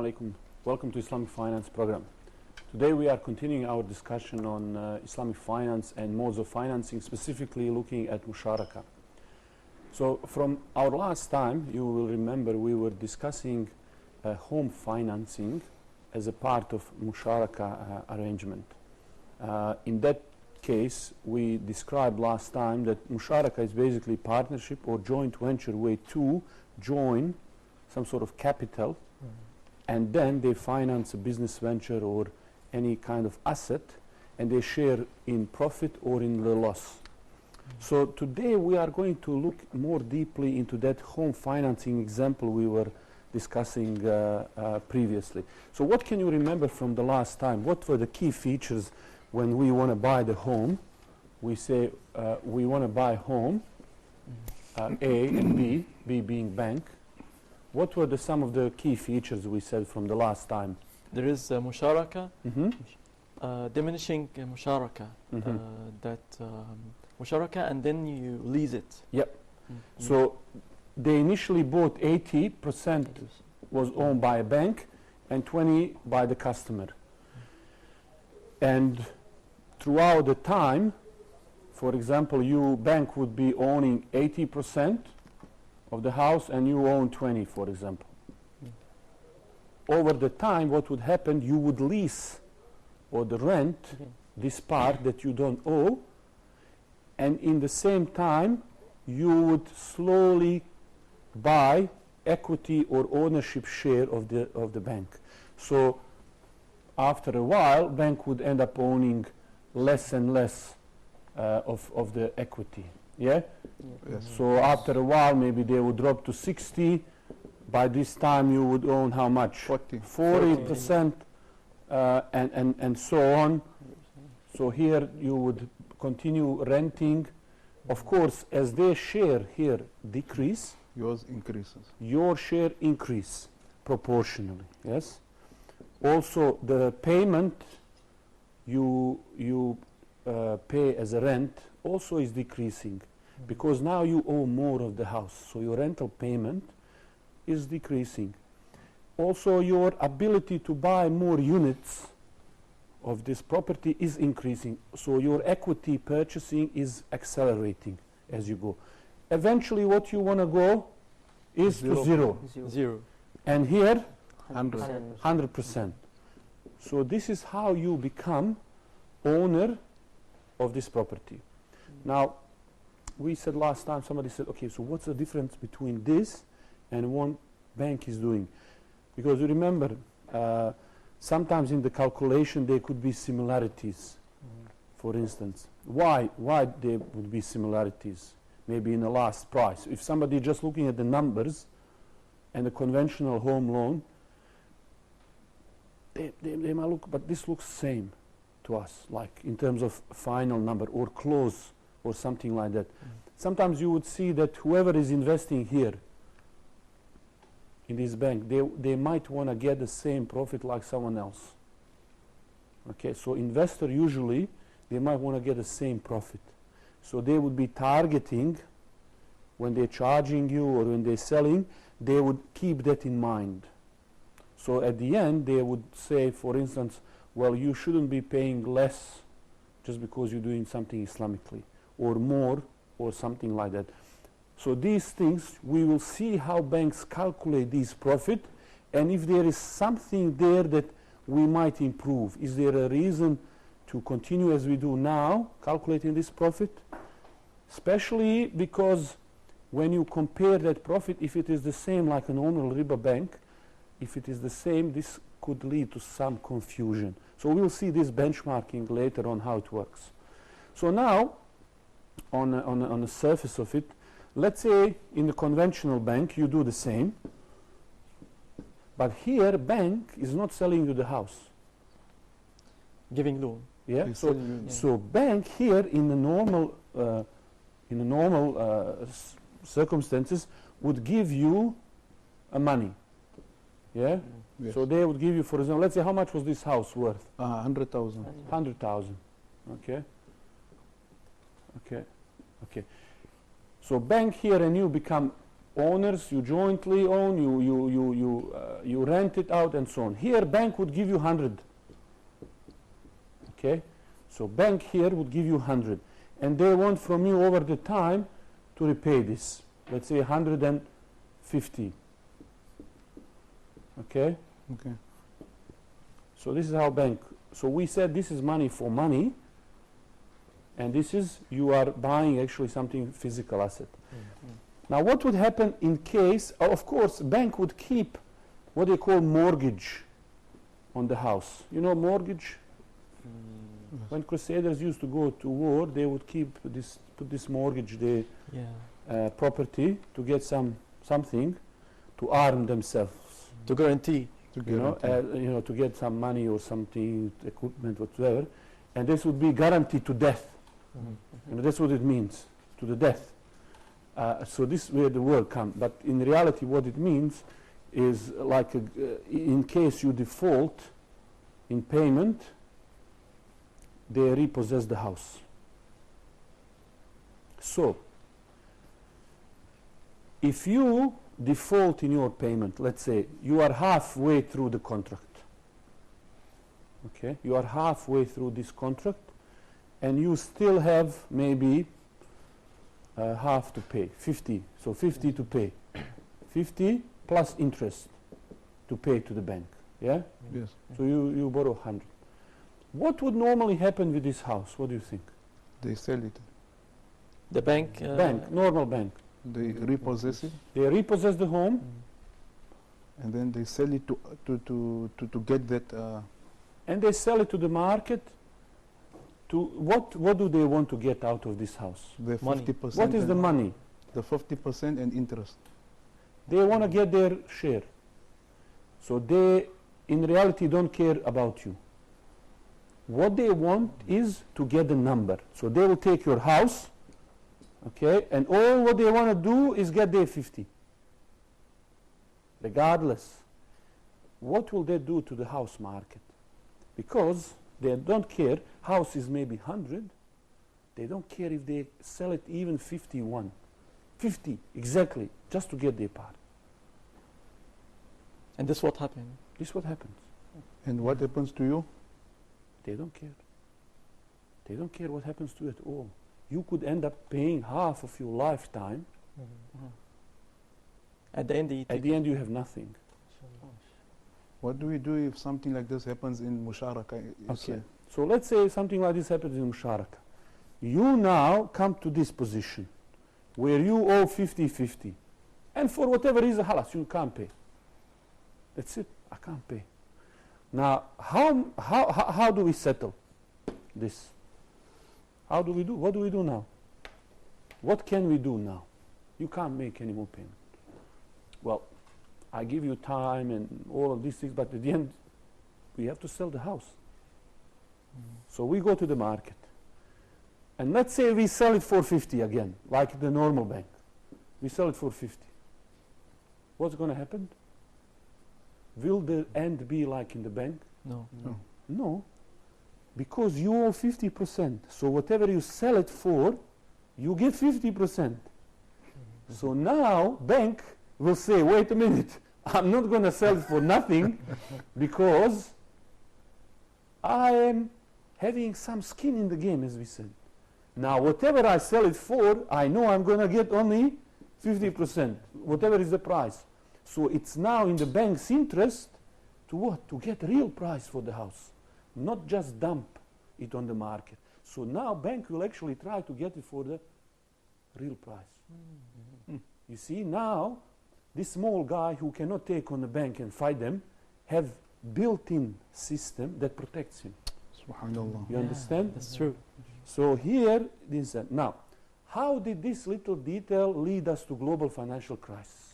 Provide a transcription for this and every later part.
alaikum. Welcome to Islamic Finance program. Today we are continuing our discussion on Islamic finance and modes of financing, specifically looking at Musharaka. So from our last time, you will remember we were discussing home financing as a part of Musharaka arrangement. In that case, we described last time that Musharaka is basically partnership or joint venture where two join some sort of capital, and then they finance a business venture or any kind of asset, and they share in profit or in the loss. So today we are going to look more deeply into that home financing example we were discussing previously. So what can you remember from the last time? What were the key features when we want to buy the home? We say we want to buy home, A and B, B being bank. What were some of the key features we said from the last time? There is Musharaka, diminishing Musharaka, Musharaka, and then you lease it. Yep. So they initially bought 80% was owned by a bank and 20 by the customer. And throughout the time, for example, you bank would be owning 80% of the house and you own 20, for example. Over the time, what would happen, you would lease or the rent this part that you don't owe, and in the same time, you would slowly buy equity or ownership share of the bank. So after a while, bank would end up owning less and less of the equity. Yeah? Yes. So after a while, maybe they would drop to 60. By this time, you would own how much? 40%, and so on. So here you would continue renting. Of course, as their share here decrease, yours increases. Your share increase proportionally. Yes. Also, the payment you pay as a rent also is decreasing, because now you owe more of the house. So your rental payment is decreasing. Also, your ability to buy more units of this property is increasing. So your equity purchasing is accelerating as you go. Eventually, what you want to go is to zero. And here, 100%. So this is how you become owner of this property. Now, we said last time, somebody said, okay, so what's the difference between this and what bank is doing? Because you remember, sometimes in the calculation there could be similarities. For instance, why there would be similarities? Maybe in the last price. If somebody just looking at the numbers and the conventional home loan, they might look, but this looks same to us, like in terms of final number or close or something like that. Sometimes you would see that whoever is investing here in this bank, they might want to get the same profit like someone else. Okay, so investor usually, they might want to get the same profit. So they would be targeting, when they're charging you or when they're selling, they would keep that in mind. So at the end, they would say, for instance, well, you shouldn't be paying less just because you're doing something Islamically, or more, or something like that. So these things, we will see how banks calculate these profit, and if there is something there that we might improve. Is there a reason to continue as we do now, calculating this profit? Especially because when you compare that profit, if it is the same like a normal riba bank, if it is the same, this could lead to some confusion. So we'll see this benchmarking later on how it works. So now, on the surface of it, let's say in the conventional bank you do the same, but here bank is not selling you the house. Giving loan. Yeah. So bank here in the normal circumstances would give you money. Yeah. Yes. So they would give you, for example, let's say how much was this house worth? 100,000. 100,000. Okay. Okay. Okay. So bank here and you become owners, you jointly own, you rent it out and so on. Here bank would give you 100. Okay, so bank here would give you 100, and they want from you over the time to repay this. Let's say 150. Okay. Okay. So this is how bank. So we said this is money for money, and this is you are buying actually something physical asset. Now what would happen in case? Of course, bank would keep what they call mortgage on the house. You know mortgage. When Crusaders used to go to war, they would keep this, put this mortgage, the property, to get something to arm themselves. To guarantee. You know, to get some money or something, equipment, whatever, and this would be guaranteed to death. You know, that's what it means, to the death. So this is where the word comes. But in reality, what it means is like in case you default in payment, they repossess the house. So, if you default in your payment, let's say you are halfway through the contract. Okay, you are halfway through this contract, and you still have maybe half to pay, 50. So 50 to pay, 50 plus interest to pay to the bank. Yeah. Yes. So you borrow 100. What would normally happen with this house? What do you think? They sell it. The bank. Normal bank. They repossess it, They repossess the home, and then they sell it to get that. and they sell it to the market. To what do they want to get out of this house? The Money. 50%. What is the money? The 50% and interest. They want to get their share. So they, in reality, don't care about you. What they want is to get the number. So they will take your house, okay, and all what they want to do is get their 50. Regardless, what will they do to the house market? Because they don't care. House is maybe 100. They don't care if they sell it even 51. 50, exactly, just to get their part. And this what happened. This is what happens. And what happens to you? They don't care. They don't care what happens to you at all. You could end up paying half of your lifetime. At the end, At the end, you have nothing. What do we do if something like this happens in Musharaka? Okay. So let's say something like this happens in Musharaka. You now come to this position where you owe 50-50. And for whatever reason, halas, you can't pay. That's it. I can't pay. Now, how do we settle this? How do we do? What do we do now? What can we do now? You can't make any more payment. Well, I give you time and all of these things, but at the end, we have to sell the house. So we go to the market. And let's say we sell it for 50 again, like the normal bank. We sell it for 50. What's going to happen? Will the end be like in the bank? No. No. No, because you owe 50%. So whatever you sell it for, you get 50%. So now bank will say, wait a minute, I'm not going to sell it for nothing because I am having some skin in the game, as we said. Now whatever I sell it for, I know I'm going to get only 50%, whatever is the price. So it's now in the bank's interest to what? To get real price for the house, not just dump it on the market. So now bank will actually try to get it for the real price. You see, now this small guy who cannot take on the bank and fight them have built-in system that protects him. Subhanallah. You understand? That's true. So here, this now, how did this little detail lead us to global financial crisis?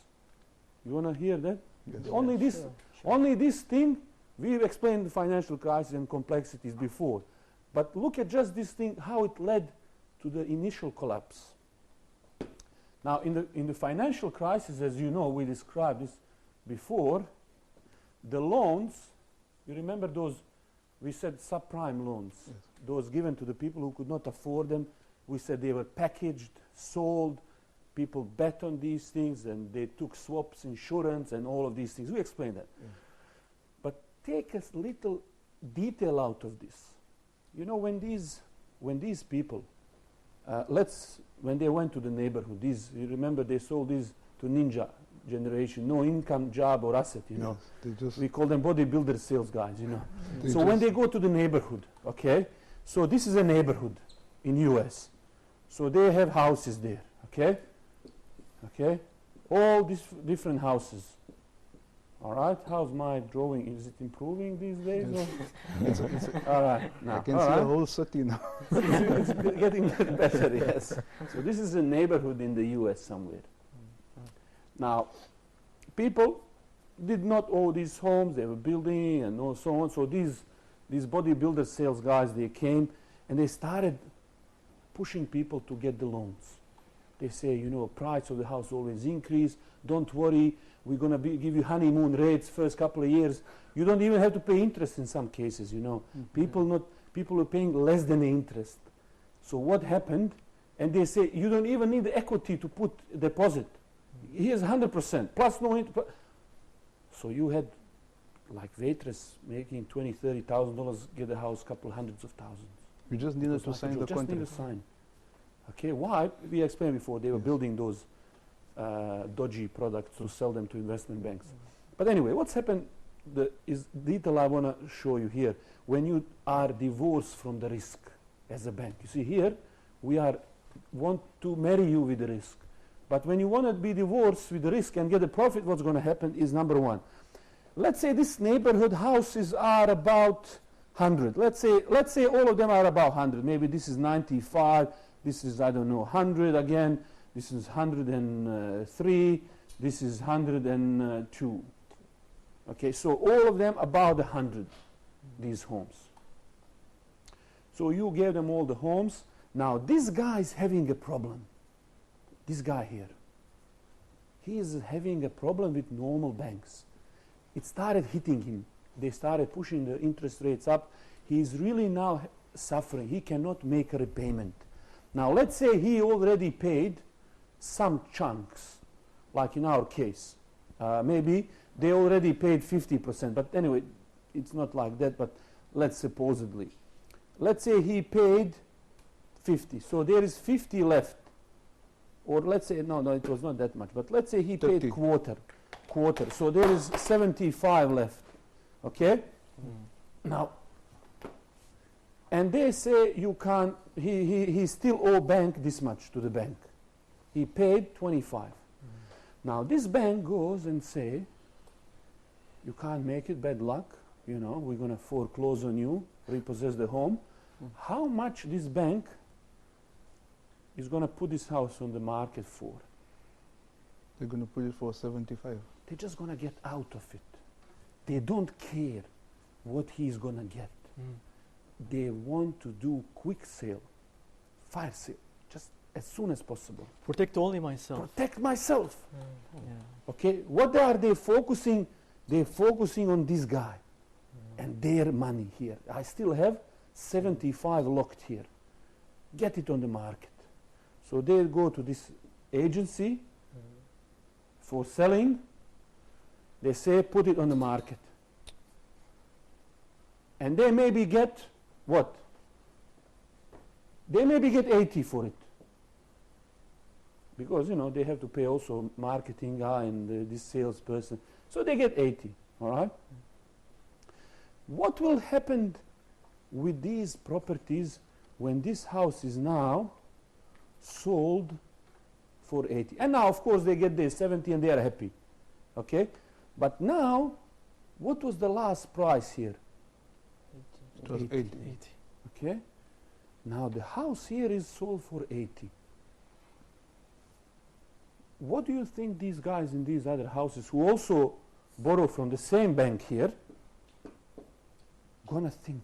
You want to hear that? Yes. Only this, only this thing. We've explained the financial crisis and complexities before, but look at just this thing, how it led to the initial collapse. Now, in the financial crisis, as you know, we described this before. The loans, you remember those? We said subprime loans, Yes. those given to the people who could not afford them. We said they were packaged, sold, People bet on these things, and they took swaps, insurance, and all of these things. We explained that. But take a little detail out of this. You know, when these people, when they went to the neighborhood, you remember they sold these to ninja generation, no income, job, or asset, you know. We call them bodybuilder sales guys, you know. So when they go to the neighborhood, okay, so this is a neighborhood in US. So they have houses there, okay? Okay? All these different houses. All right, how's my drawing? Is it improving these days? Yes. All right, now. I can see a whole city now. It's getting better, yes. So this is a neighborhood in the US somewhere. Now, people did not own these homes, they were building and so on. So these bodybuilder sales guys, they came and they started pushing people to get the loans. They say, you know, price of the house always increase. Don't worry, we're going to give you honeymoon rates first couple of years. You don't even have to pay interest in some cases, you know. People are paying less than the interest. So what happened? And they say, you don't even need the equity to put deposit. Here's 100%, plus no interest. So you had, like waitress making $20,000, $30,000, get a house, couple hundreds of thousands. You just needed to sign the contract. Just need to sign. Okay, why? We explained before, they were building those dodgy products to sell them to investment banks. But anyway, what's happened is detail I want to show you here. When you are divorced from the risk as a bank. You see here, we want to marry you with the risk. But when you want to be divorced with the risk and get a profit, what's going to happen is number one. Let's say this neighborhood houses are about 100. Let's say all of them are about 100. Maybe this is 95. This is, I don't know, 100 again. This is 103. This is 102. Okay, so all of them about 100, these homes. So you gave them all the homes. Now this guy is having a problem. This guy here. He is having a problem with normal banks. It started hitting him. They started pushing the interest rates up. He is really now suffering. He cannot make a repayment. Now let's say he already paid some chunks, like in our case. Maybe they already paid 50%, but anyway, it's not like that, but let's supposedly. Let's say he paid 50, so there is 50 left. Or let's say, no, it was not that much, but let's say he 30. paid quarter. So there is 75 left, okay? Now, and they say you can't, he still owe bank this much to the bank. He paid 25. Now this bank goes and say, you can't make it, bad luck, you know, we're going to foreclose on you, repossess the home. How much this bank is going to put this house on the market for? They're going to put it for 75. They're just going to get out of it. They don't care what he's going to get. They want to do quick sale, fire sale, just as soon as possible. Protect only myself. Protect myself. Yeah. Okay, what are they focusing? They're focusing on this guy and their money here. I still have 75 locked here. Get it on the market. So they go to this agency for selling. They say, put it on the market. And they maybe get what? They maybe get 80 for it. Because, you know, they have to pay also marketing guy and this salesperson. So they get 80, all right? What will happen with these properties when this house is now sold for 80? And now, of course, they get their 70 and they are happy, okay? But now, what was the last price here? It was 80. Okay? Now, the house here is sold for 80. What do you think these guys in these other houses who also borrow from the same bank here gonna think?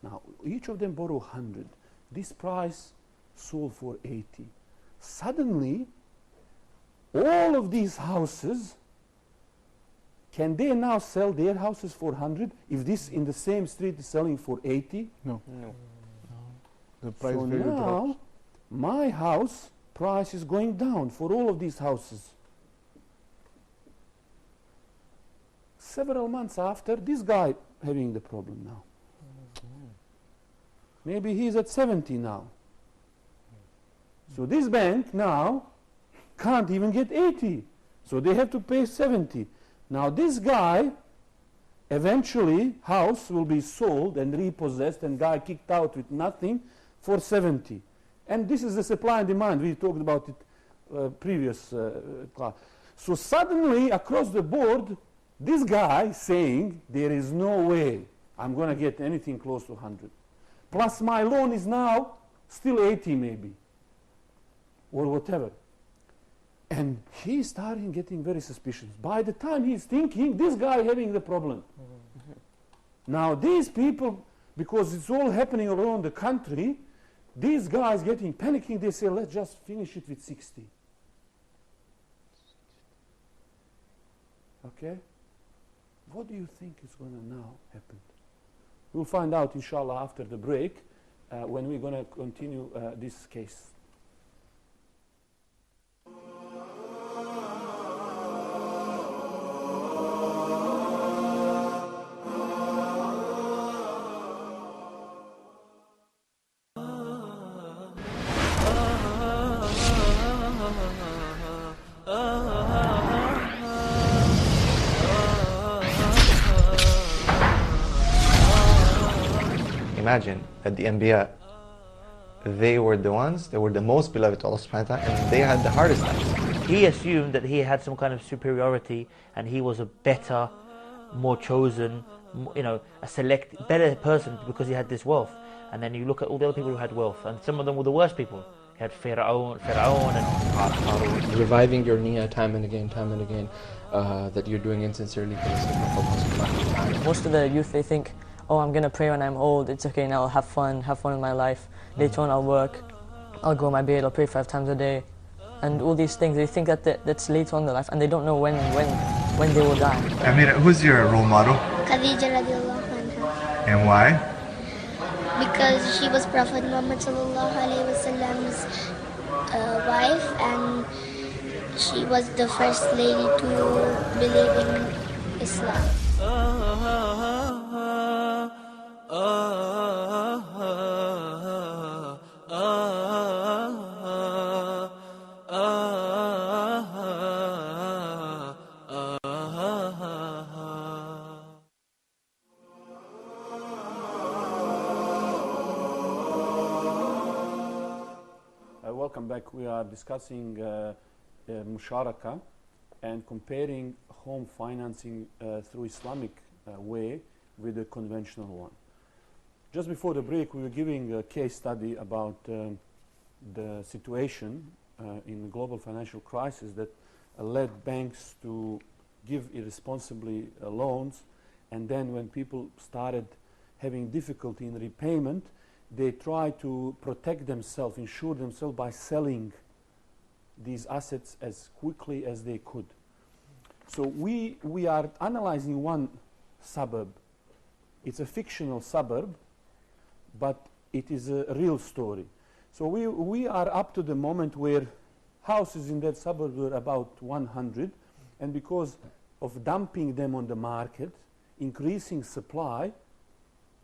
Now, each of them borrow 100. This price sold for 80. Suddenly, all of these houses, can they now sell their houses for 100 if this in the same street is selling for 80? No. No. The price So value now, drops. my house price is going down for all of these houses. Several months after, this guy having the problem now. Maybe he's at 70 now. So this bank now can't even get 80. So they have to pay 70. Now this guy, eventually, house will be sold and repossessed and guy kicked out with nothing for 70. And this is the supply and demand. We talked about it previous class. So suddenly, across the board, this guy saying, there is no way I'm going to get anything close to 100. Plus my loan is now still 80 maybe, or whatever. And he's starting getting very suspicious. By the time he's thinking, this guy having the problem. Now these people, because it's all happening around the country, these guys getting panicking, they say, let's just finish it with 60. Okay? What do you think is going to now happen? We'll find out, inshallah, after the break, when we're going to continue this case. Imagine that the Anbiya, they were the ones, they were the most beloved to Allah subhanahu wa ta'ala, and they had the hardest times. He assumed that he had some kind of superiority and he was a better, more chosen, a better person because he had this wealth. And then you look at all the other people who had wealth, and some of them were the worst people. You had Fir'aun and Qarun. Reviving your niyyah time and again, that you're doing insincerely for the sake of Allah subhanahu wa ta'ala. Most of the youth, they think, oh, I'm going to pray when I'm old, it's okay now, I'll have fun in my life. Later on I'll work, I'll go on my bed, I'll pray 5 times a day. And all these things, they think that's later on in their life, and they don't know when they will die. Amir, who's your role model? Khadija radiallahu anha. And why? Because she was Prophet Muhammad sallallahu alaihi wasallam's wife, and she was the first lady to believe in Islam. Welcome back. We are discussing Musharaka and comparing home financing through Islamic way with the conventional one. Just before the break, we were giving a case study about the situation in the global financial crisis that led banks to give irresponsibly loans, and then when people started having difficulty in repayment, they tried to protect themselves, insure themselves by selling these assets as quickly as they could. So we are analyzing one suburb. It's a fictional suburb, but it is a real story. So we are up to the moment where houses in that suburb were about 100, and because of dumping them on the market, increasing supply,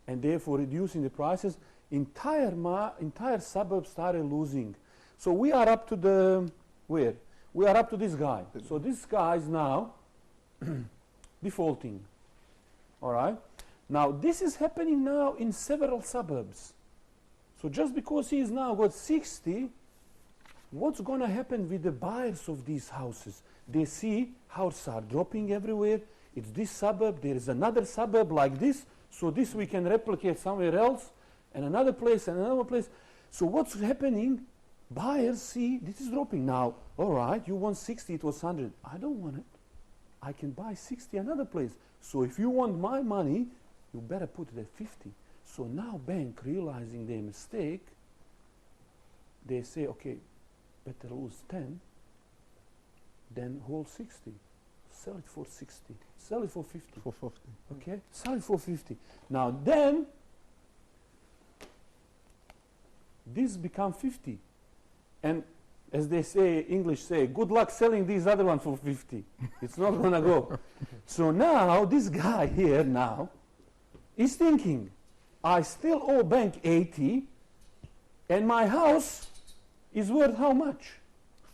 and therefore reducing the prices, entire suburb started losing. So we are up to the where? We are up to this guy. So this guy is now defaulting. All right? Now this is happening now in several suburbs. So just because he is now got 60, what's going to happen with the buyers of these houses? They see houses are dropping everywhere. It's this suburb. There is another suburb like this. So this we can replicate somewhere else, and another place, and another place. So what's happening? Buyers see this is dropping. Now, all right, you want 60, it was 100. I don't want it. I can buy 60 another place. So if you want my money, you better put it at 50. So now bank, realizing their mistake, they say, okay, better lose 10 than hold 60. Sell it for 60. Sell it for 50. For 50. Okay? Sell it for 50. Now then, this become 50. And as they say, English say, good luck selling these other ones for 50. It's not going to go. So now, this guy here now is thinking, I still owe bank 80, and my house is worth how much?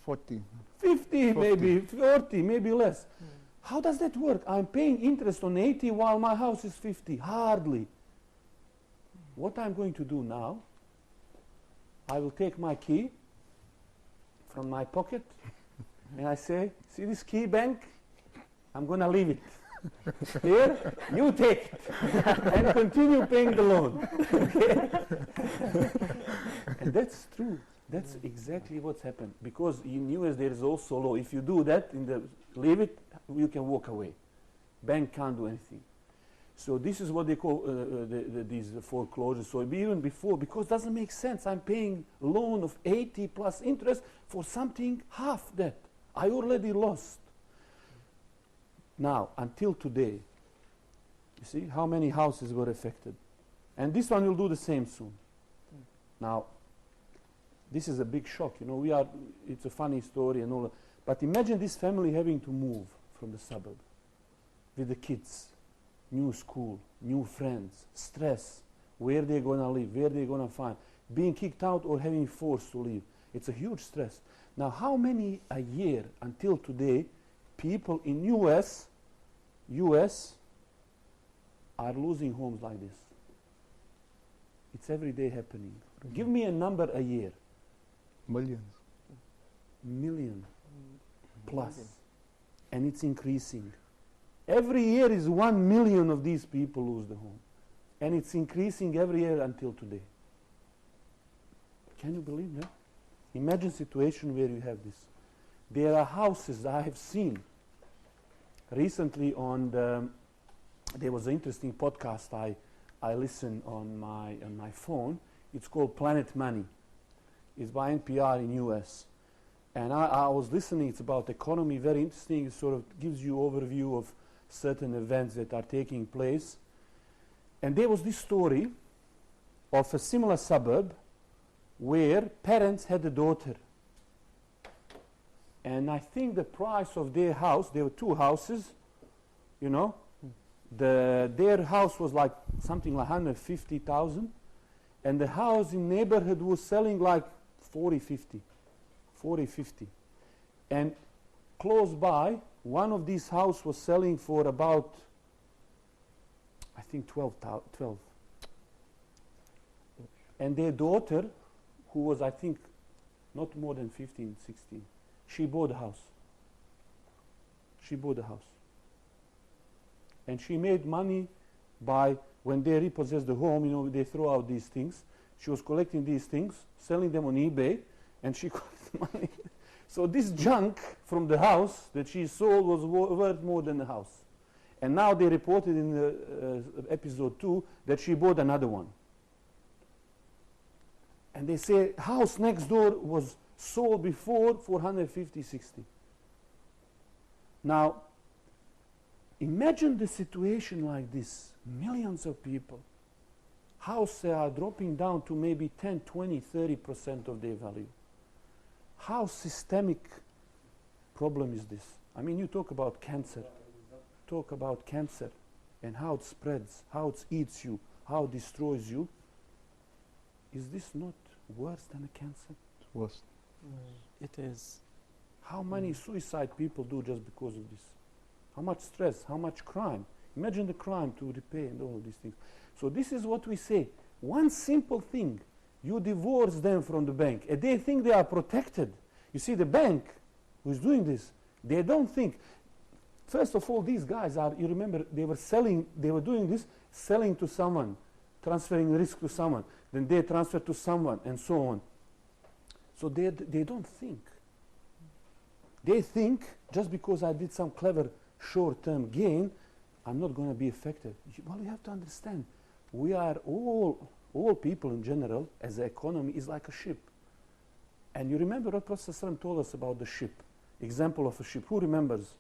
40. 50, maybe 40, maybe less. How does that work? I'm paying interest on 80 while my house is 50. Hardly. What I'm going to do now, I will take my key from my pocket and I say, see this key, bank? I'm going to leave it. Here, you take it and continue paying the loan. Okay? And that's true. That's exactly what's happened. Because in US there is also law. If you do that, leave it, you can walk away. Bank can't do anything. So this is what they call these foreclosures. So even before, because it doesn't make sense. I'm paying a loan of 80 plus interest for something half that. I already lost. Now, until today, you see how many houses were affected. And this one will do the same soon. Now, this is a big shock. You know, it's a funny story and all that. But imagine this family having to move from the suburb with the kids. New school, new friends, stress, where they're going to live, where they're going to find, being kicked out or having forced to leave. It's a huge stress. Now, how many a year until today people in US are losing homes like this? It's every day happening. Give me a number a year. Millions. Million plus. And it's increasing. Every year is 1 million of these people lose the home. And it's increasing every year until today. Can you believe that? Imagine a situation where you have this. There are houses I have seen recently on there was an interesting podcast I listened on my phone. It's called Planet Money. It's by NPR in US. And I was listening. It's about economy, very interesting. It sort of gives you overview of certain events that are taking place. And there was this story of a similar suburb where parents had a daughter. And I think the price of their house, there were two houses, you know, their house was like something like 150,000, and the house in neighborhood was selling like 40, 50. And close by, one of these houses was selling for about, I think 12. And their daughter, who was, I think, not more than 15, 16, she bought the house. And she made money by, when they repossessed the home, you know, they throw out these things. She was collecting these things, selling them on eBay, and she got money. So this junk from the house that she sold was worth more than the house. And now they reported in episode 2 that she bought another one. And they say house next door was sold before for 150, 60. Now, imagine the situation like this. Millions of people. Houses are dropping down to maybe 10, 20, 30% of their value. How systemic problem is this? I mean, you talk about cancer. Talk about cancer and how it spreads, how it eats you, how it destroys you. Is this not worse than a cancer? Worse. It is. How many suicide people do just because of this? How much stress, how much crime? Imagine the crime to repay and all of these things. So this is what we say. One simple thing. You divorce them from the bank, and they think they are protected. You see, the bank who is doing this, they don't think. First of all, these guys are, you remember, they were doing this, selling to someone, transferring risk to someone, then they transfer to someone, and so on. So they don't think. They think, just because I did some clever short-term gain, I'm not going to be affected. Well, you have to understand, we are all people in general, as the economy, is like a ship. And you remember what Prophet ﷺ told us about the ship? Example of a ship. Who remembers?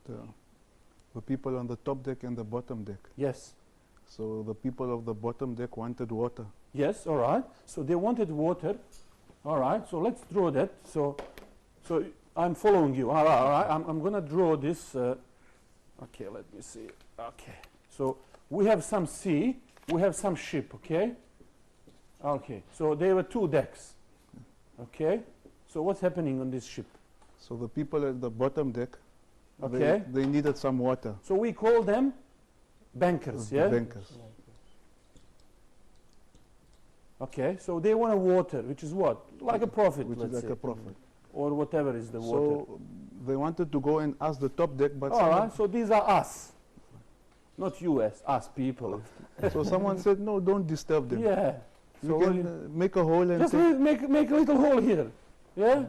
The people on the top deck and the bottom deck. Yes. So the people of the bottom deck wanted water. Yes, all right. So they wanted water. All right, so let's draw that. So So I'm following you. All right. I'm going to draw this. Okay, let me see. Okay. So we have some sea. We have some ship. Okay. Okay. So there were two decks. Okay. So what's happening on this ship? So the people at the bottom deck, Okay. they needed some water. So we call them bankers. The Yeah. bankers. Okay. So they want a water, which is what? Like a profit. Which is let's like say. a profit. Or whatever is the water. So they wanted to go and ask the top deck, but All right. So these are us. Not US, us people. so someone said, no, don't disturb them. Yeah. You So can make a hole and just take make a little hole here. Yeah.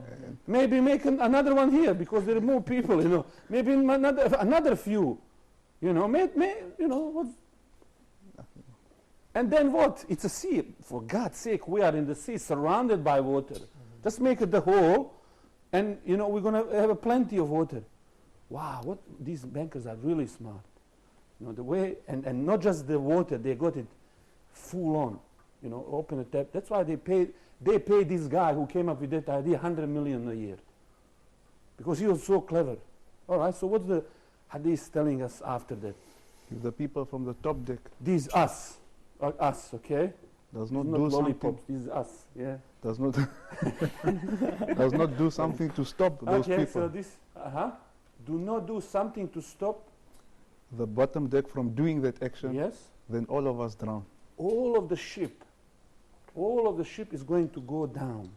Maybe make another one here because there are more people. You know. Maybe another few. You know. You know what? And then what? It's a sea. For God's sake, we are in the sea, surrounded by water. Just make it the hole, and you know we're gonna have a plenty of water. Wow, what these bankers are really smart. You know the way, and not just the water, they got it full on. You know, open a tap. That's why they pay this guy who came up with that idea 100 million a year, because he was so clever. All right. So what's the hadith telling us after that? if the people from the top deck These us, okay? does not Not do something, lollipops. These us, yeah. does not does not do something to stop those Okay. people, So this, do not do something to stop. the bottom deck from doing that action, Yes. then all of us drown. All of the ship is going to go down.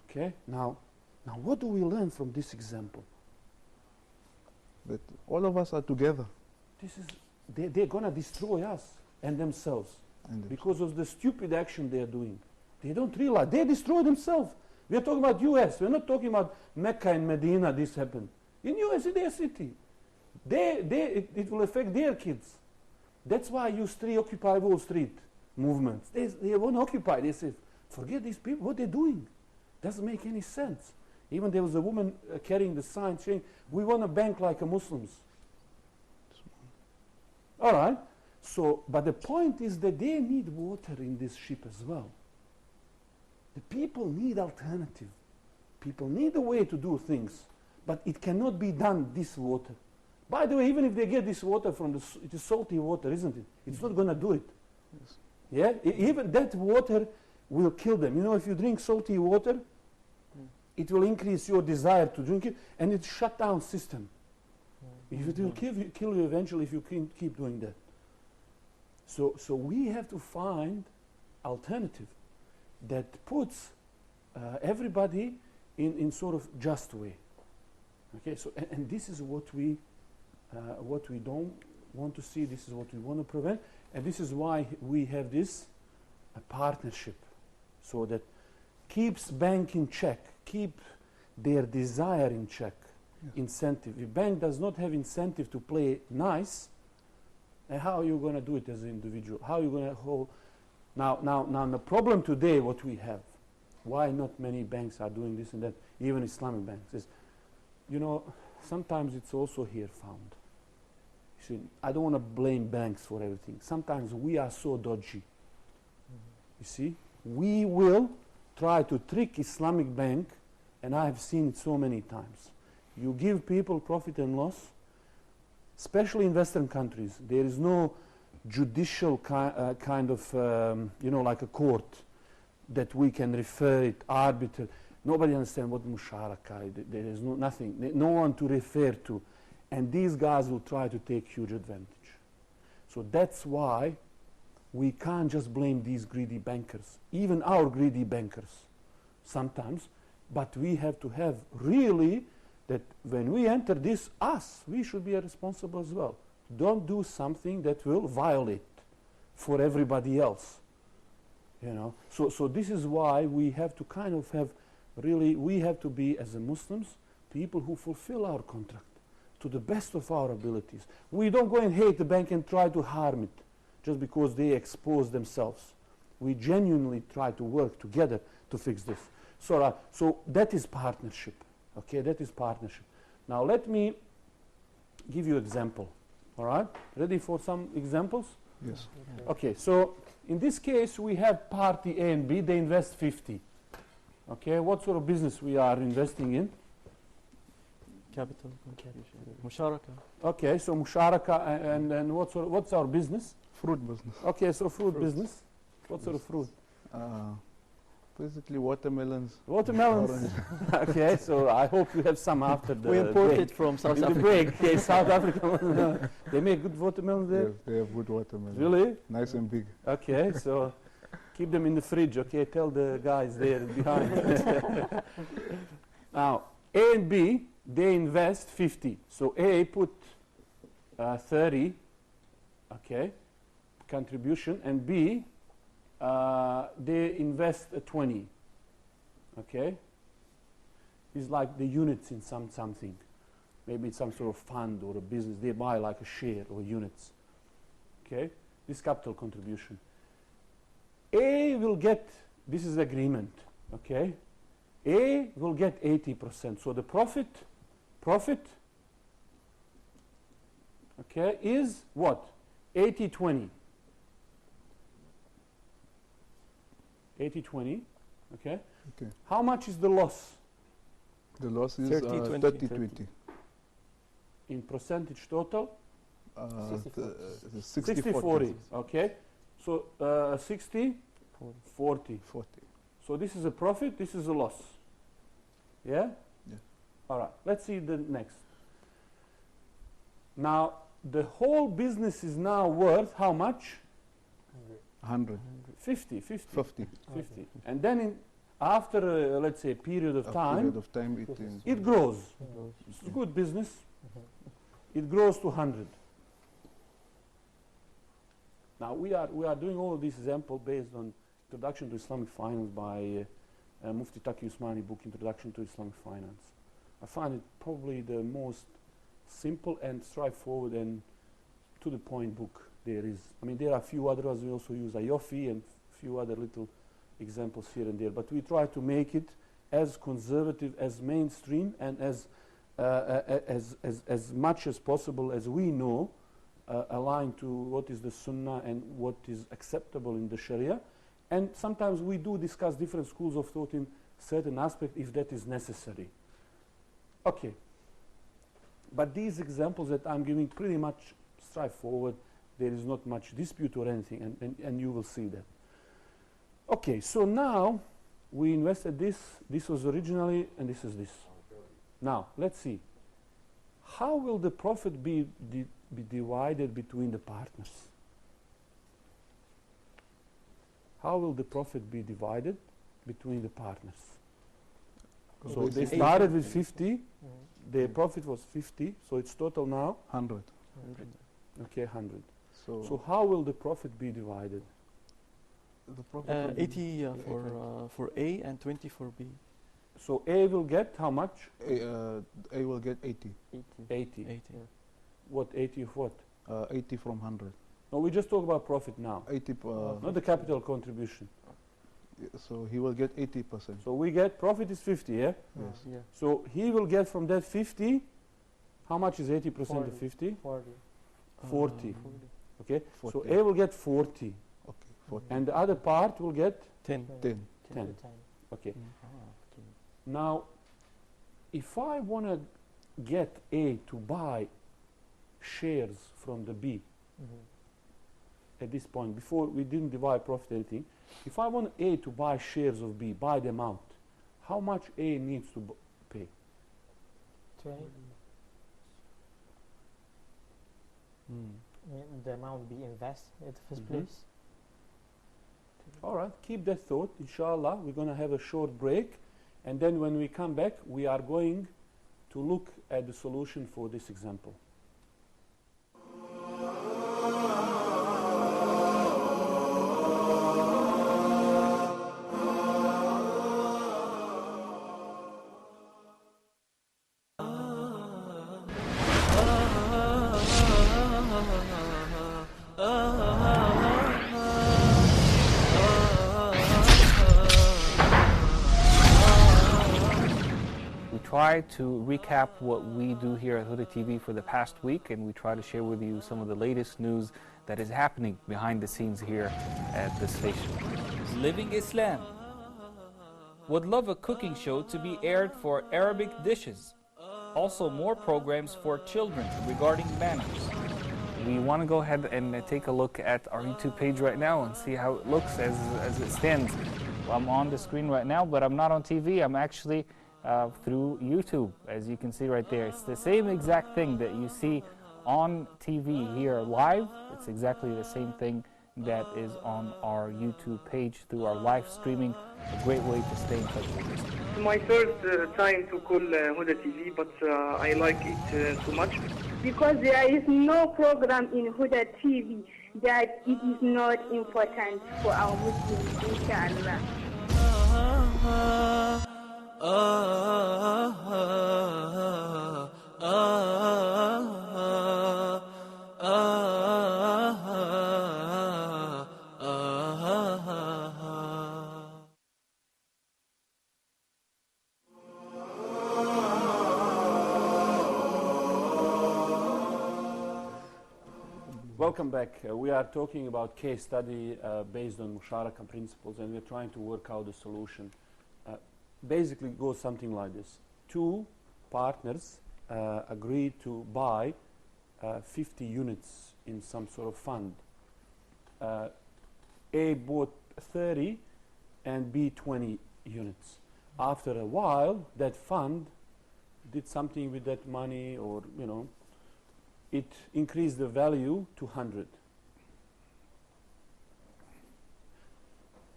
Okay. Now what do we learn from this example? That all of us are together. This is they're gonna destroy us and themselves And because of the stupid action they are doing. They don't realize they destroy themselves. We are talking about U.S. We're not talking about Mecca and Medina. This happened in U.S. in their city. It will affect their kids. That's why you see Occupy Wall Street movements. They want to occupy. They say, forget these people. What they're doing doesn't make any sense. Even there was a woman carrying the sign saying, "We want a bank like a Muslims." All right. So, but the point is that they need water in this ship as well. The people need alternative. People need a way to do things, but it cannot be done this water. By the way, even if they get this water from it is salty water, isn't it? It's not going to do it. Yes. Yeah, even that water will kill them. You know, if you drink salty water, it will increase your desire to drink it, and it shut down system. It will kill you eventually if you keep doing that. So we have to find alternative that puts everybody in sort of just way. Okay, so and this is what we don't want to see. This is what we want to prevent, and this is why we have this partnership, so that keeps bank in check, keep their desire in check. Yes. Incentive. If bank does not have incentive to play nice, then how are you going to do it as an individual? How are you going to hold? Now the problem today, what we have, why not many banks are doing this and that, even Islamic banks, is, you know, sometimes it's also here found. You see, I don't want to blame banks for everything. Sometimes we are so dodgy. You see, we will try to trick Islamic bank, and I have seen it so many times. You give people profit and loss, especially in Western countries. There is no judicial kind of, you know, like a court that we can refer it, arbitrate. Nobody understands what Musharaka is. There is nothing, no one to refer to. And these guys will try to take huge advantage. So that's why we can't just blame these greedy bankers, even our greedy bankers sometimes, but we have to have really that when we enter this, we should be responsible as well. Don't do something that will violate for everybody else. You know, so this is why we have to kind of have really, we have to be, as a Muslims, people who fulfill our contract to the best of our abilities. We don't go and hate the bank and try to harm it just because they expose themselves. We genuinely try to work together to fix this. So that is partnership. Okay, that is partnership. Now let me give you example. All right, ready for some examples? Yes. Okay, so in this case we have party A and B. They invest 50. Okay, what sort of business we are investing in? Capital contribution. Musharaka. Okay, so Musharaka, and what's our business? Fruit business. Okay, so fruit Fruits. business. What sort of fruit? Basically watermelons. Watermelons. Orange. Okay, so I hope you have some after the We import break. it from South In the Africa. break, okay, South Africa. They make good watermelons there? Yes, they have good watermelons. Really? Nice and big. Okay, so keep them in the fridge, okay? Tell the guys there behind. Now, A and B, they invest 50. So A put 30, okay, contribution, and B, they invest 20, okay? It's like the units in something. Maybe it's some sort of fund or a business. They buy like a share or units, okay? This capital contribution. A will get, this is agreement, okay? A will get 80%. So the profit, okay, is what? 80-20. 80-20, okay? Okay. How much is the loss The loss is 30-20. 30-20. in percentage total? 60-40. Okay? So 60, 40. 40. So this is a profit, this is a loss. Yeah? Yeah. All right, let's see the next. Now, the whole business is now worth how much? 100. 50. 50. And then after, let's say, a period of A time, period of time it is. it grows. It's a good business. It grows to 100. Now, we are doing all of these examples based on Introduction to Islamic Finance by Mufti Taqi Usmani book, Introduction to Islamic Finance. I find it probably the most simple and straightforward and to the point book there is. I mean, there are a few others. We also use Ayofi and a few other little examples here and there. But we try to make it as conservative, as mainstream, and as much as possible as we know, aligned to what is the Sunnah and what is acceptable in the Sharia. And sometimes we do discuss different schools of thought in certain aspects if that is necessary. Okay. But these examples that I'm giving pretty much straightforward. There is not much dispute or anything, and you will see that. Okay, so now we invested this. This was originally, and this is this. Now, let's see. How will the profit be divided between the partners? How will the profit be divided between the partners? So they started with 50. The profit was 50, so it's total now? 100. Okay, 100. So how will the profit be divided? the profit will be 80 for A and 20 for B. So A will get how much? A will get 80. 80. 80. What 80 of what? 80 from 100. No, we just talk about profit now. 80. Not the capital contribution. So he will get 80%. So we get profit is 50, yeah? Yes. Yeah. So he will get from that 50, how much is 80% 40. of 50? 40. 40. Okay? 40. So A will get 40. Okay. 40. And the other part will get 10. 10. 10. Okay. Now, if I want to get A to buy shares from the B at this point, before we didn't divide profit or anything, if I want A to buy shares of B, buy them out, how much A needs to pay? 20. The amount we invest at the first place. All right, keep that thought. Inshallah, we're going to have a short break. And then when we come back, we are going to look at the solution for this example. Try to recap what we do here at Huda TV for the past week, and we try to share with you some of the latest news that is happening behind the scenes here at the station. Living Islam. would love a cooking show to be aired for Arabic dishes. Also, more programs for children regarding manners. We want to go ahead and take a look at our YouTube page right now and see how it looks as it stands. I'm on the screen right now, but I'm not on TV. I'm actually through YouTube, as you can see right there. It's the same exact thing that you see on TV here live. It's exactly the same thing that is on our YouTube page through our live streaming. A great way to stay in touch with us. It's my first time to call Huda TV, but I like it too much. Because there is no program in Huda TV that it is not important for our Muslims, inshallah. Welcome back. We are talking about case study based on Musharaka principles, and we're trying to work out the solution. Basically, it goes something like this. Two partners agree to buy 50 units in some sort of fund. A bought 30 and B 20 units. After a while, that fund did something with that money, or it increased the value to 100.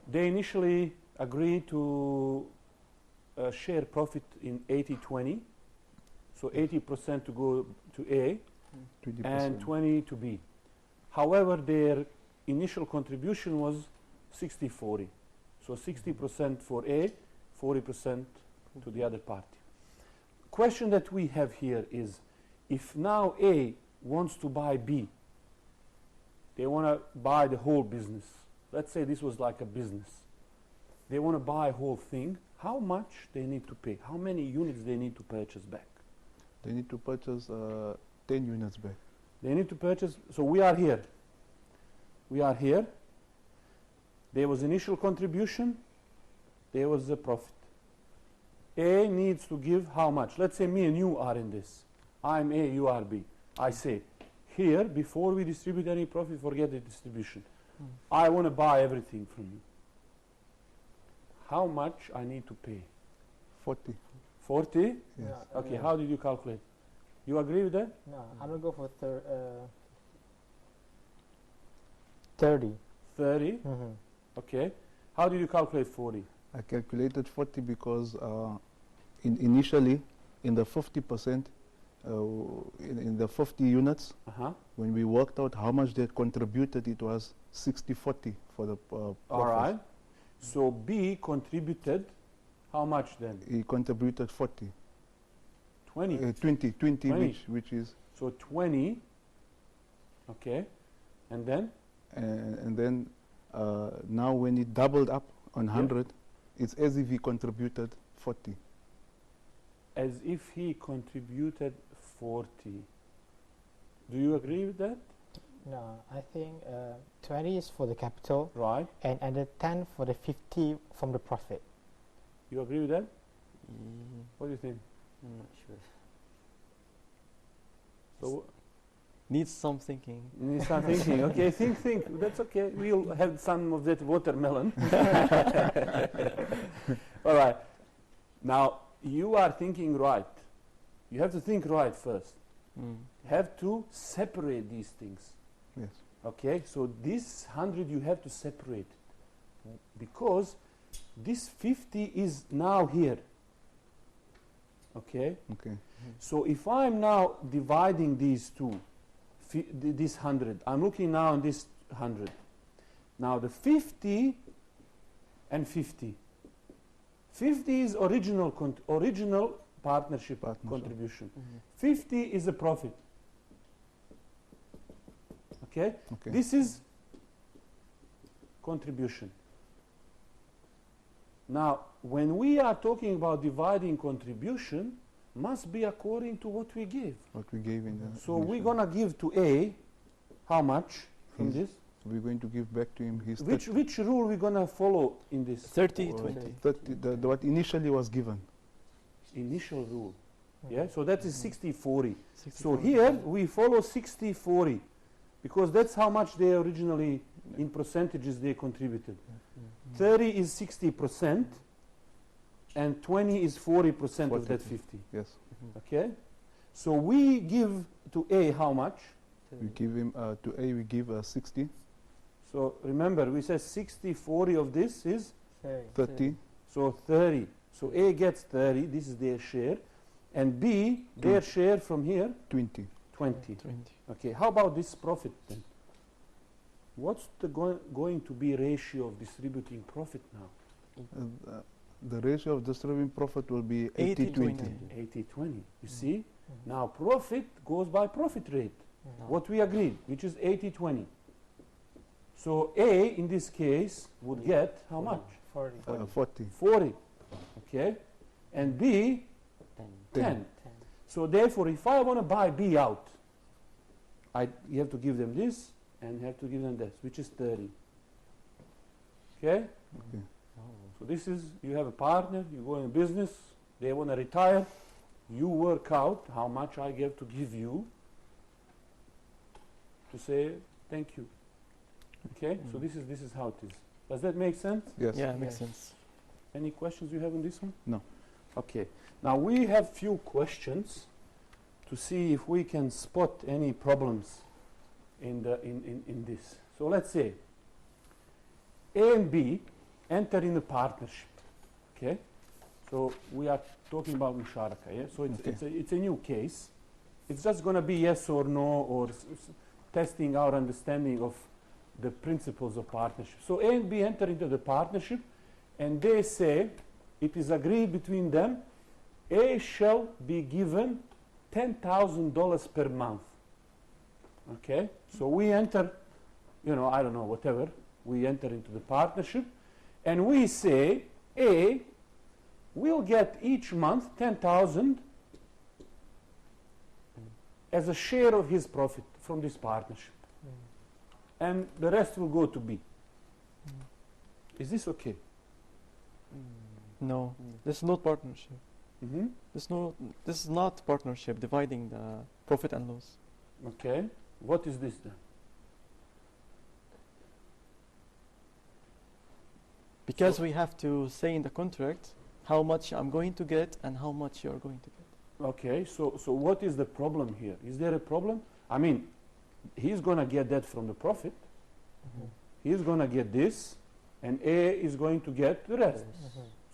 They initially agreed to share profit in 80-20, so 80% to go to A 20%. and 20 to B. However, their initial contribution was 60-40, so 60% for A, 40% to the other party. Question that we have here is, if now A wants to buy B, they want to buy the whole business. Let's say this was like a business. They want to buy a whole thing. How much they need to pay? How many units they need to purchase back? They need to purchase 10 units back. They need to purchase. So we are here. We are here. There was initial contribution. There was the profit. A needs to give how much? Let's say me and you are in this. I'm A, you are B. I say, here, before we distribute any profit, forget the distribution. I want to buy everything from you. How much I need to pay? 40. 40? Yes. Okay, how did you calculate? You agree with that? No, I'm going to go for 30. 30? Okay. How did you calculate 40? I calculated 40 because initially, in the 50%, in the 50 units, when we worked out how much they contributed, it was 60-40 for the profit. All right. So B contributed how much then? He contributed 40. 20? 20, which is... So 20, okay, and then? And then now when it doubled up on 100, it's as if he contributed 40. As if he contributed 40. Do you agree with that? No, I think 20 is for the capital. Right. And the 10 for the 50 from the profit. You agree with that? What do you think? I'm not sure. So needs some thinking. Needs some thinking. Okay, think. That's okay. We'll have some of that watermelon. All right. Now, you are thinking right. You have to think right first. You have to separate these things. Yes. Okay, so this 100 you have to separate because this 50 is now here. Okay? Okay. So if I'm now dividing these two, this 100, I'm looking now on this 100. Now the 50 and 50. 50 is original partnership contribution. 50 is a profit. Okay? This is contribution. Now, when we are talking about dividing contribution, must be according to what we give. What we gave in the... So we're going to give to A, how much from this? we're going to give back to him his Which rule we're going to follow in this? 30, 20. 30, what initially was given. Initial rule. Yeah, so that is 60-40. 60, So here we follow 60-40 because that's how much they originally, in percentages, they contributed. 30 is 60% and 20 is 40% of that 50. Yes. Okay? So we give to A how much? We give him, to A we give 60. So remember, we said 60-40 of this is 30. So 30. So A gets 30, this is their share. And B, their share from here? 20. 20. Okay, how about this profit then? What's the going to be ratio of distributing profit now? The ratio of distributing profit will be 80-20. 80-20. You see? Now profit goes by profit rate. What we agreed, which is 80-20. So A, in this case, would get how much? 40. 40. Okay? And B, 10. So therefore, if I want to buy B out, you have to give them this and have to give them this, which is 30. Okay? So this is, you have a partner, you go in a business, they want to retire, you work out how much I have to give you to say thank you. Okay? So this is how it is. Does that make sense? Yes. Yeah, it makes sense. Any questions you have on this one? No. Okay. Now we have few questions to see if we can spot any problems in this. So let's say A and B enter in a partnership. Okay? So we are talking about Musharaka, yeah? So it's a new case. It's just going to be yes or no, or testing our understanding of the principles of partnership. So A and B enter into the partnership, and they say it is agreed between them, A shall be given $10,000 per month. Okay? So we enter, I don't know, whatever. We enter into the partnership, and we say A will get each month 10,000 as a share of his profit from this partnership. And the rest will go to B. Is this okay? No, this is not partnership. This is not partnership, dividing the profit and loss. Okay. What is this then? Because we have to say in the contract how much I'm going to get and how much you're going to get. Okay, so what is the problem here? Is there a problem? I mean, he's going to get that from the profit. He's going to get this, and A is going to get the rest.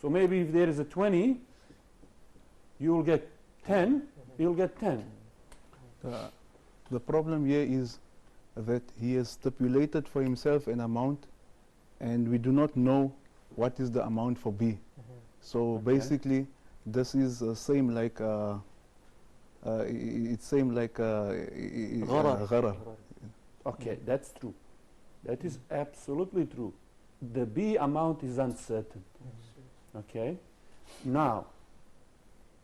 So maybe if there is a 20, you will get 10, he'll get 10. The problem here is that he has stipulated for himself an amount, and we do not know what is the amount for B. So basically, this is same like it's same like gharar. Okay, that's true. That is absolutely true. The B amount is uncertain. Okay. Now,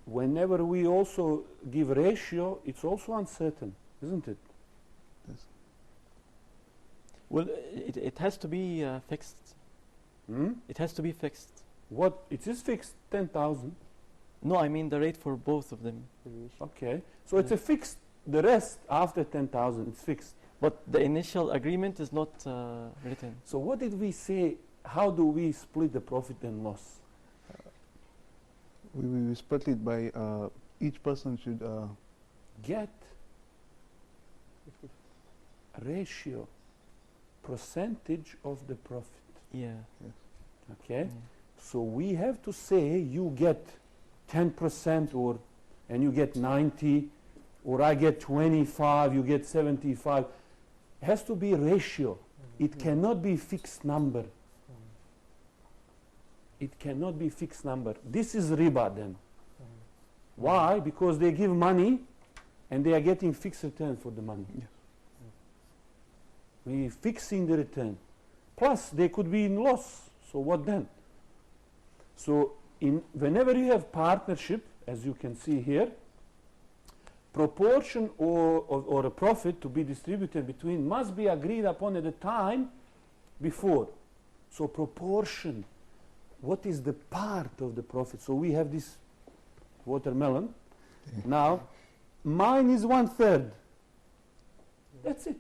whenever we also give ratio, it's also uncertain, isn't it? Yes. Well, it has to be fixed. It has to be fixed. What? It is fixed, 10,000. No, I mean the rate for both of them. Okay. So it's a fixed, the rest after 10,000, it's fixed. But the initial agreement is not written. So what did we say? How do we split the profit and loss? We split it by each person should get ratio, percentage of the profit. Yeah. Yes. Okay. So we have to say you get 10% and you get 90, or I get 25, you get 75. It has to be ratio. It cannot be fixed number. It cannot be fixed number. This is riba then. Why? Because they give money and they are getting fixed return for the money. Yes. We fixing the return. Plus they could be in loss. So what then? So whenever you have partnership, as you can see here, proportion or a profit to be distributed between must be agreed upon at the time before. So proportion, what is the part of the profit? So we have this watermelon. Now, mine is 1/3. That's it.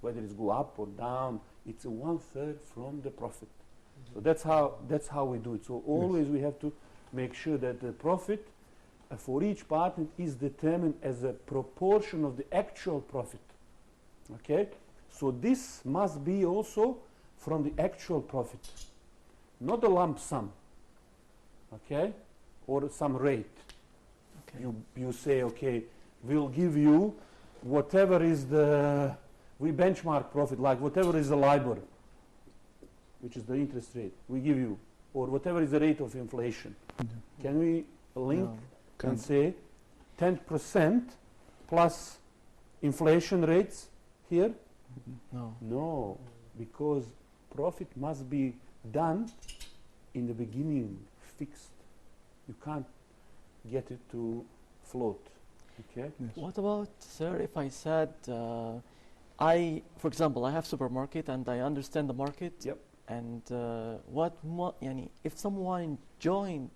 Whether it's go up or down, it's a 1/3 from the profit. So that's how we do it. So always we have to make sure that the profit for each partner is determined as a proportion of the actual profit. Okay? So this must be also from the actual profit, not a lump sum. Okay? Or some rate. Okay. You say, okay, we'll give you whatever is we benchmark profit, like whatever is the LIBOR, which is the interest rate, we give you, or whatever is the rate of inflation. Can we link and say 10% plus inflation rates here? No. No, because profit must be done in the beginning, fixed. You can't get it to float. Okay. Yes. What about, sir, if I said, for example, I have supermarket and I understand the market. Yep. And if someone joined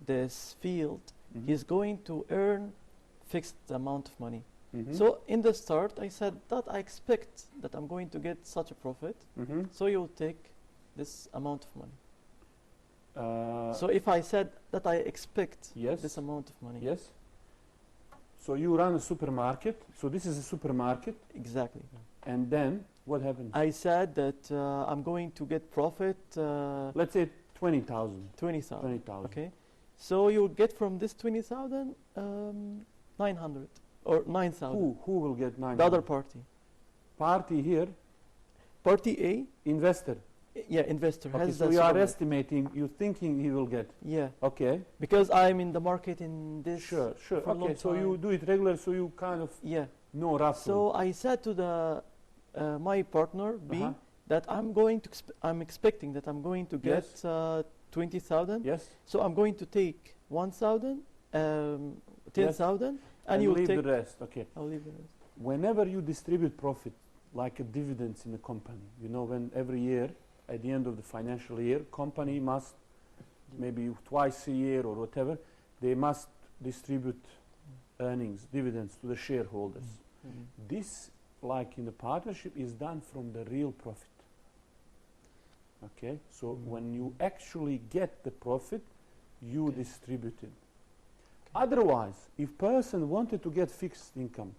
this field, he's going to earn fixed amount of money. So in the start, I said that I expect that I'm going to get such a profit. So you'll take this amount of money. So if I said that I expect this amount of money. Yes. So you run a supermarket. So this is a supermarket. Exactly. And then what happens? I said that I'm going to get profit. Let's say 20,000. 20,000. Okay. So you'll get from this 20,000 900 or 9,000. Who will get 900? The other party. Party here. Party A. Investor. Yeah, investor. Okay, so you are estimating, you're thinking he will get. Yeah. Okay. Because I'm in the market in this. Sure. Okay, so you do it regular, so you kind of know roughly. So I said to the my partner B that I'm expecting that I'm going to get 20,000. Yes. So I'm going to take 1,000, 10,000, and you leave take the rest. Okay. I'll leave the rest. Whenever you distribute profit, like a dividends in a company, you know, when every year, at the end of the financial year, company must, maybe twice a year or whatever, they must distribute earnings, dividends to the shareholders. This, like in the partnership, is done from the real profit. Okay, so when you actually get the profit, you distribute it. Otherwise, if person wanted to get fixed income,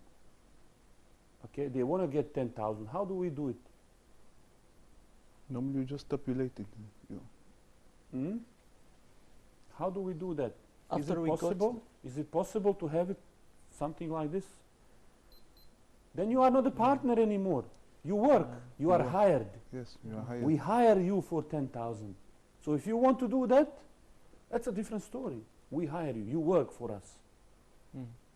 okay, they want to get 10,000, how do we do it? Normally you just stipulate it. How do we do that? Is After it possible? Is it possible to have it something like this? Then you are not a partner anymore. You work. You are hired. Yes, you are hired. We hire you for 10,000. So if you want to do that, that's a different story. We hire you. You work for us.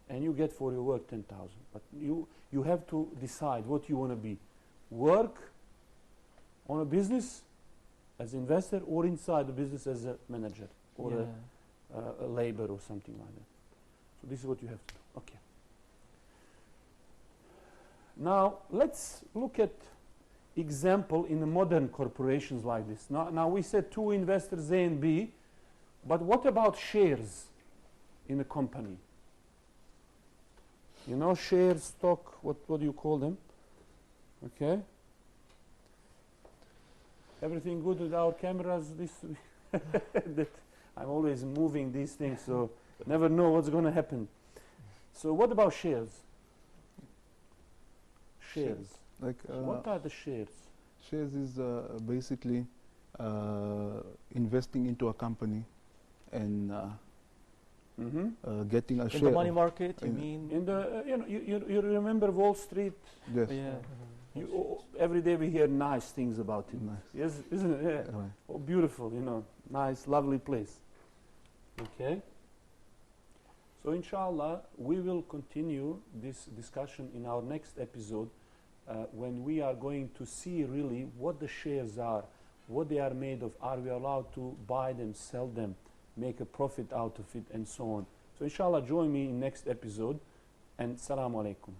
And you get for your work 10,000. But you have to decide what you want to be. Work on a business as investor, or inside the business as a manager or a labor or something like that. So this is what you have to do. Okay. Now let's look at example in the modern corporations like this. Now we said two investors, A and B, but what about shares in a company? You know, shares, stock, what do you call them? Okay. Everything good with our cameras? That I'm always moving these things, so never know what's going to happen. So what about shares? Shares. Like what are the shares? Shares is basically investing into a company and getting a share. In the money market, you mean? In the you remember Wall Street? Yes. Yeah. Every day we hear nice things about it. Nice. Yes, isn't it? Yeah. Right. Oh, beautiful, you know, nice, lovely place. Okay. So inshallah, we will continue this discussion in our next episode when we are going to see really what the shares are, what they are made of, are we allowed to buy them, sell them, make a profit out of it, and so on. So inshallah, join me in next episode and Assalamu alaikum.